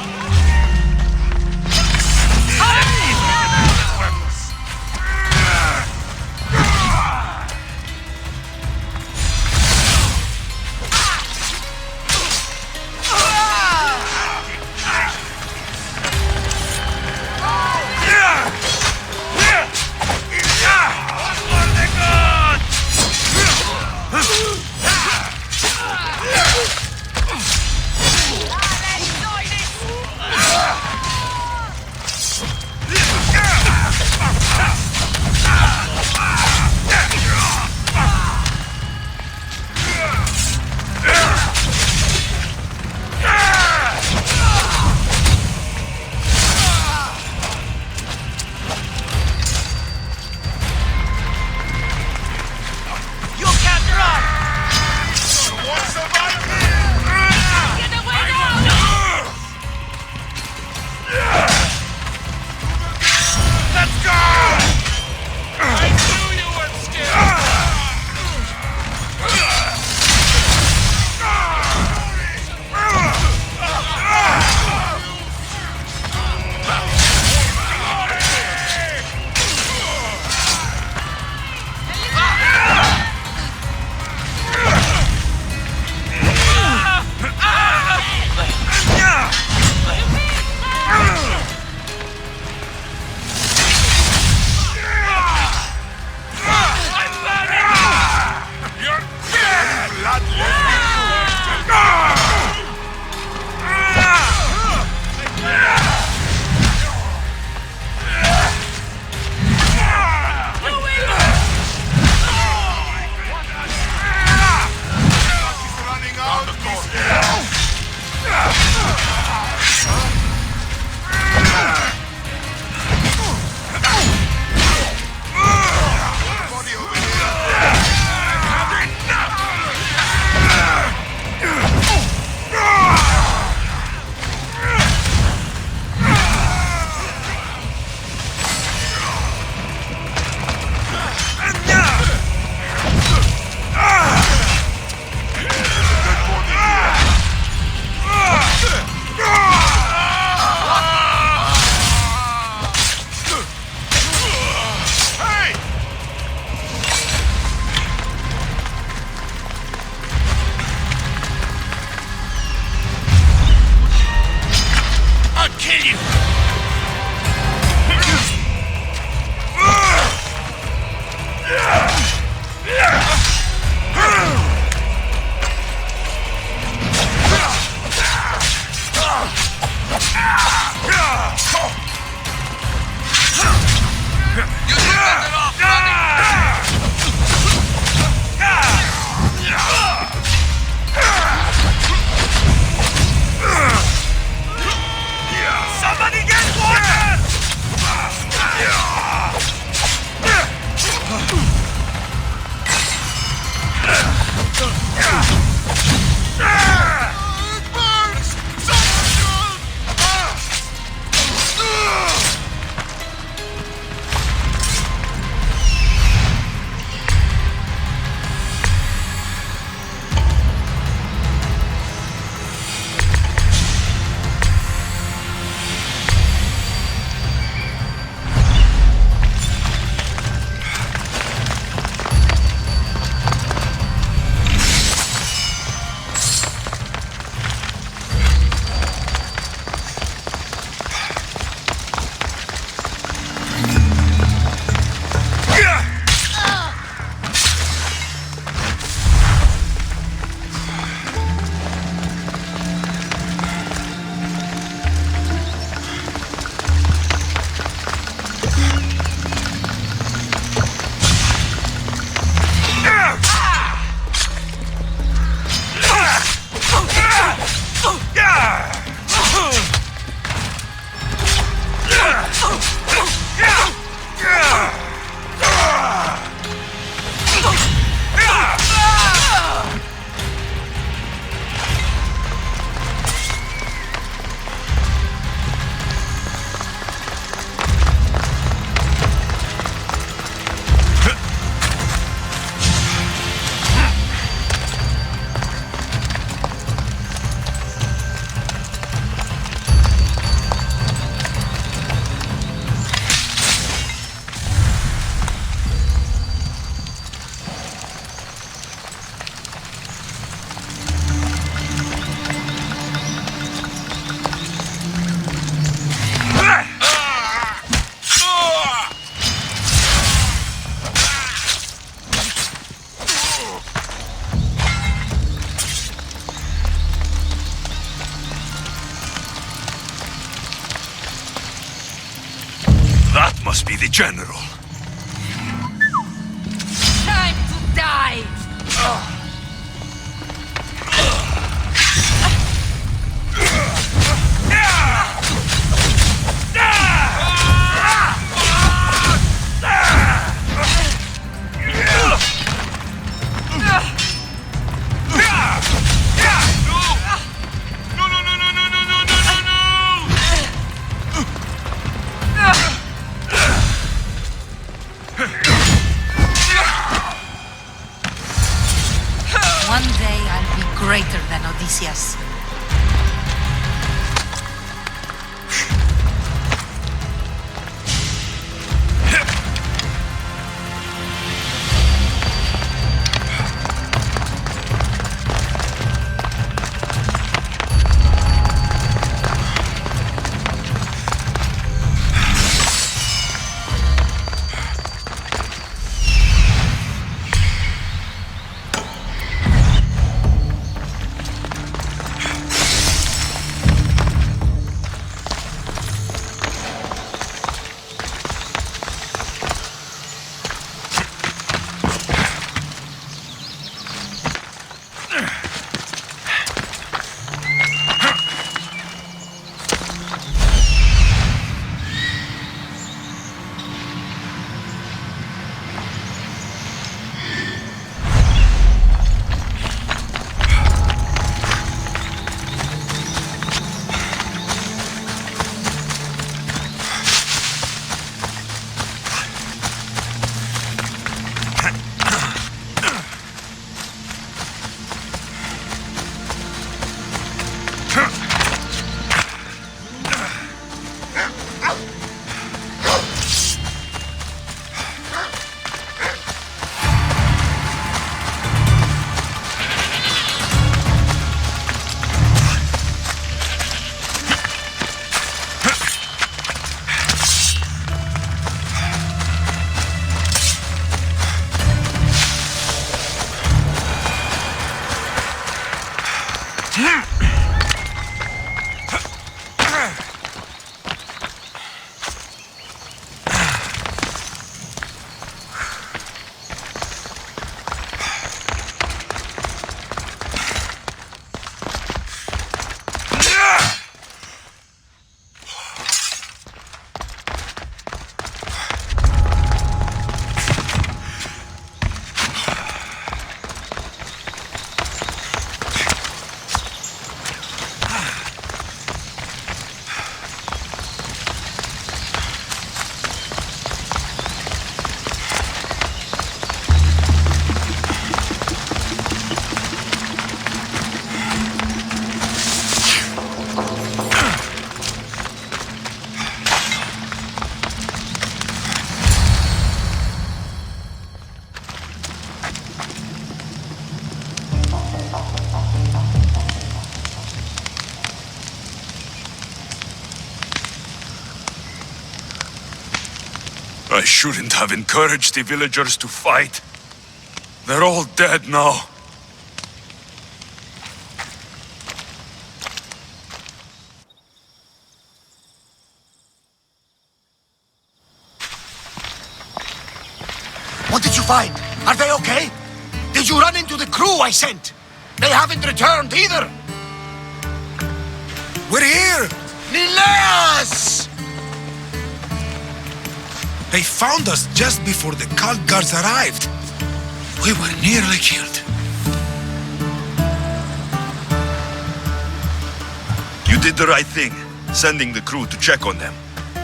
Must be the general. Time to die! Greater than Odysseus. I shouldn't have encouraged the villagers to fight. They're all dead now. What did you find? Are they okay? Did you run into the crew I sent? They haven't returned either. We're here! Nileas! They found us just before the cult guards arrived. We were nearly killed. You did the right thing, sending the crew to check on them.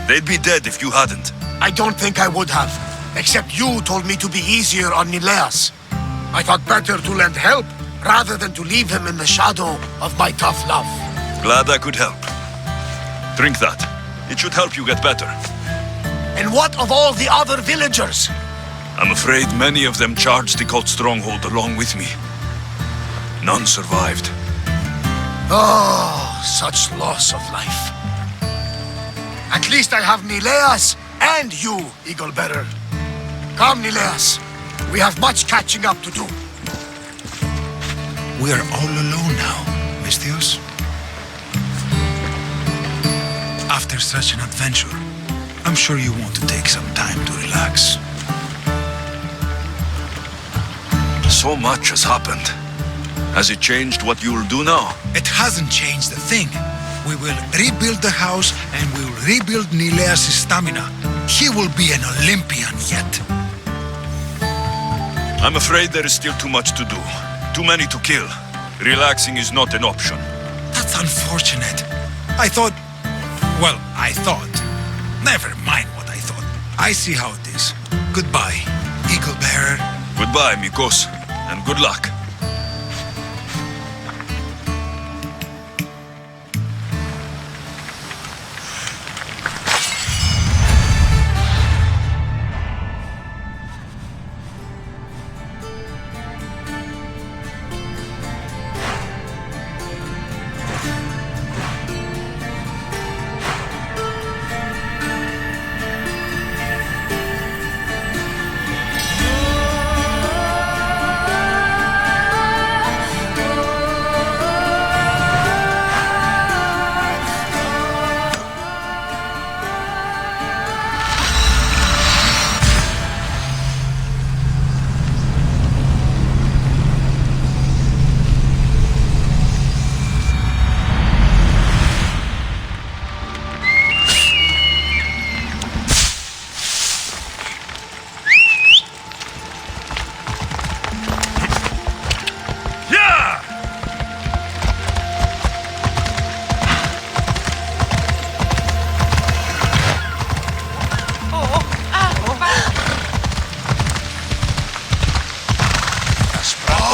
They'd be dead if you hadn't. I don't think I would have. Except you told me to be easier on Nileas. I thought better to lend help, rather than to leave him in the shadow of my tough love. Glad I could help. Drink that. It should help you get better. And what of all the other villagers? I'm afraid many of them charged the cult stronghold along with me. None survived. Oh, such loss of life. At least I have Nileas and you, Eagle Bearer. Come, Nileas. We have much catching up to do. We are all alone now, Misthios. After such an adventure, I'm sure you want to take some time to relax. So much has happened. Has it changed what you'll do now? It hasn't changed a thing. We will rebuild the house and we will rebuild Nileas' stamina. He will be an Olympian yet. I'm afraid there is still too much to do. Too many to kill. Relaxing is not an option. That's unfortunate. I thought... Well, I thought. Never mind what I thought. I see how it is. Goodbye, Eagle Bearer. Goodbye, Mikos. And good luck.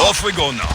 Off we go now.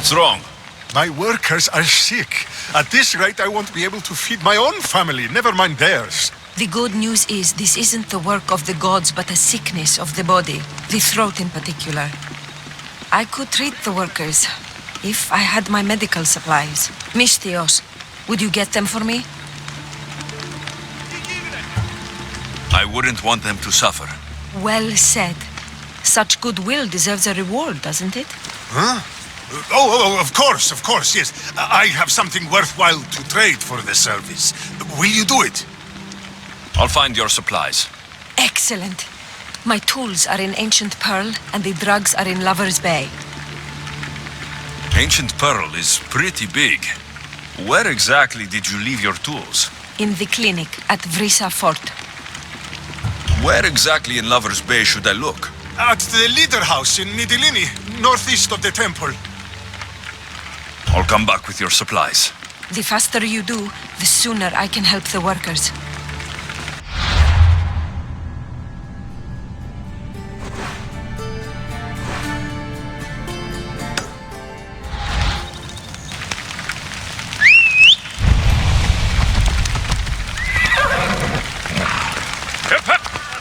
What's wrong? My workers are sick. At this rate, I won't be able to feed my own family, never mind theirs. The good news is this isn't the work of the gods, but a sickness of the body. The throat in particular. I could treat the workers if I had my medical supplies. Misthios, would you get them for me? I wouldn't want them to suffer. Well said. Such goodwill deserves a reward, doesn't it? Huh? Of course, yes. I have something worthwhile to trade for the service. Will you do it? I'll find your supplies. Excellent. My tools are in Ancient Pearl, and the drugs are in Lover's Bay. Ancient Pearl is pretty big. Where exactly did you leave your tools? In the clinic at Vrisa Fort. Where exactly in Lover's Bay should I look? At the leader house in Midilini, northeast of the temple. I'll come back with your supplies. The faster you do, the sooner I can help the workers.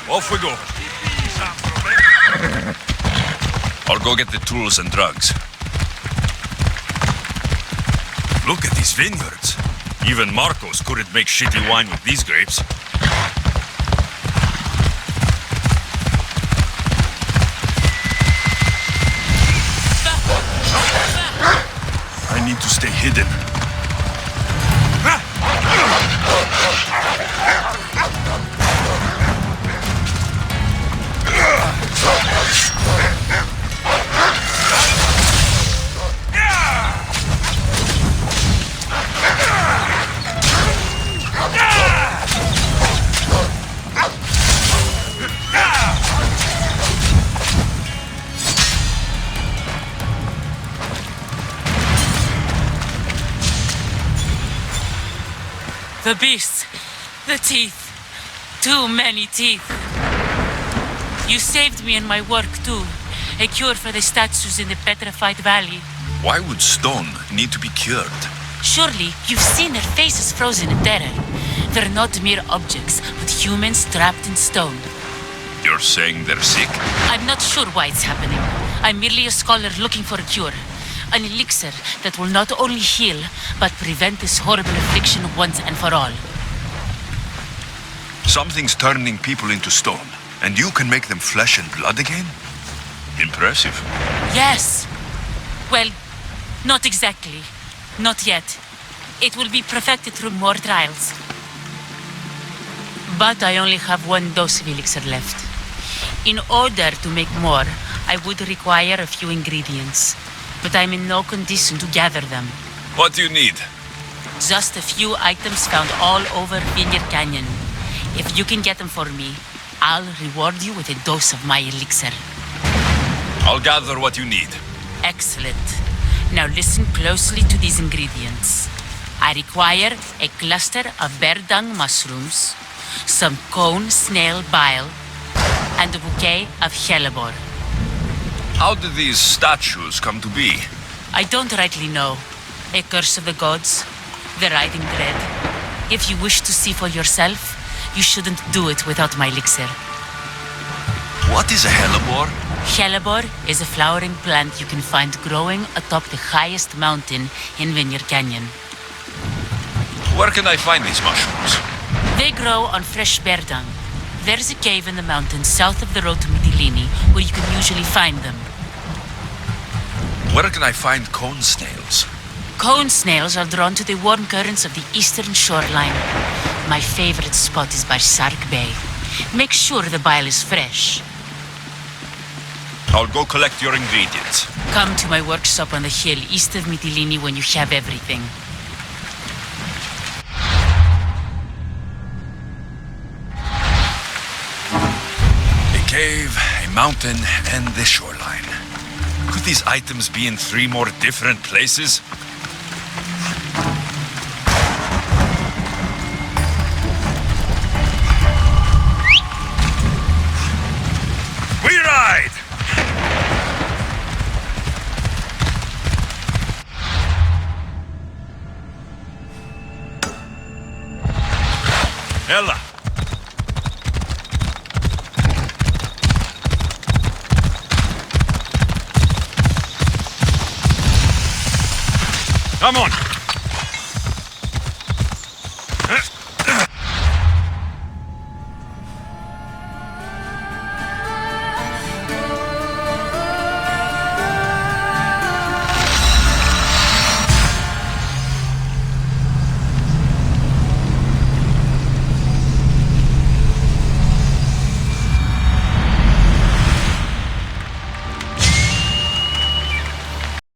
Off we go. I'll go get the tools and drugs. Look at these vineyards. Even Marcos couldn't make shitty wine with these grapes. I need to stay hidden. The beasts. The teeth. Too many teeth. You saved me in my work too. A cure for the statues in the petrified valley. Why would stone need to be cured? Surely you've seen their faces frozen in terror. They're not mere objects, but humans trapped in stone. You're saying they're sick? I'm not sure why it's happening. I'm merely a scholar looking for a cure. An elixir that will not only heal, but prevent this horrible affliction once and for all. Something's turning people into stone, and you can make them flesh and blood again? Impressive. Yes. Well, not exactly. Not yet. It will be perfected through more trials. But I only have one dose of elixir left. In order to make more, I would require a few ingredients. But I'm in no condition to gather them. What do you need? Just a few items found all over Vineyard Canyon. If you can get them for me, I'll reward you with a dose of my elixir. I'll gather what you need. Excellent. Now listen closely to these ingredients. I require a cluster of bear dung mushrooms, some cone snail bile, and a bouquet of hellebore. How did these statues come to be? I don't rightly know. A curse of the gods. The riding dread. If you wish to see for yourself, you shouldn't do it without my elixir. What is a hellebore? Hellebore is a flowering plant you can find growing atop the highest mountain in Vineyard Canyon. Where can I find these mushrooms? They grow on fresh bear dung. There's a cave in the mountains south of the road to Mytilene where you can usually find them. Where can I find cone snails? Cone snails are drawn to the warm currents of the eastern shoreline. My favorite spot is by Sark Bay. Make sure the bile is fresh. I'll go collect your ingredients. Come to my workshop on the hill east of Mytilene when you have everything. A cave, a mountain, and the shoreline. Could these items be in 3 more different places? We ride! Ella. Come on.